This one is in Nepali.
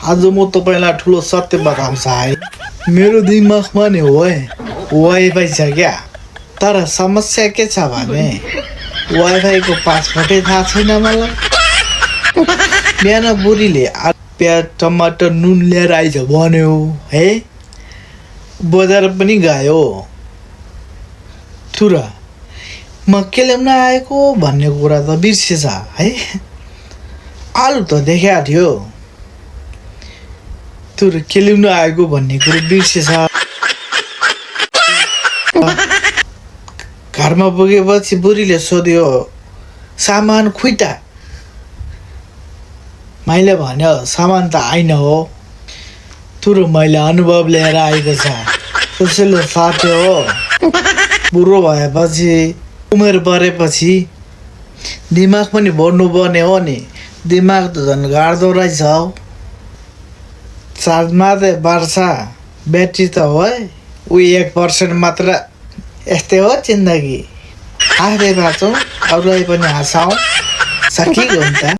आज म तपाईँलाई ठुलो सत्य बताउँछ है। मेरो दिमागमा नि वाइफाई छ क्या, तर समस्या के छ भने वाइफाईको पासवर्डै थाहा छैन मलाई। बिहान बुढीले प्याज टमाटर नुन लिएर आइज भन्यो है, बजार पनि गयो, तुरा म के ल्याउन आएको भन्ने कुरा त बिर्सेछ है। आलु त देखाएको थियो, तुर के ल्याउन आएको भन्ने कुरो बिर्सेछ। घरमा पुगेपछि बुढीले सोध्यो सामान खुइटा, मैले भन्यो सामान त आइन हो, तुरु मैले अनुभव लिएर आएको छ, त्यसैले साथ्यो हो। बुढो भएपछि उमेर बढेपछि दिमाग पनि बढ्नु पर्ने हो नि, दिमाग त झन् गाड्दो रहेछ हौ। चार्ज मात्रै बाँड्छ, ब्याट्री त हो 1% मात्र। यस्तै हो जिन्दगी, आफै बाँचौँ अरूलाई पनि हँसाउँ, सकिएको हुन्छ।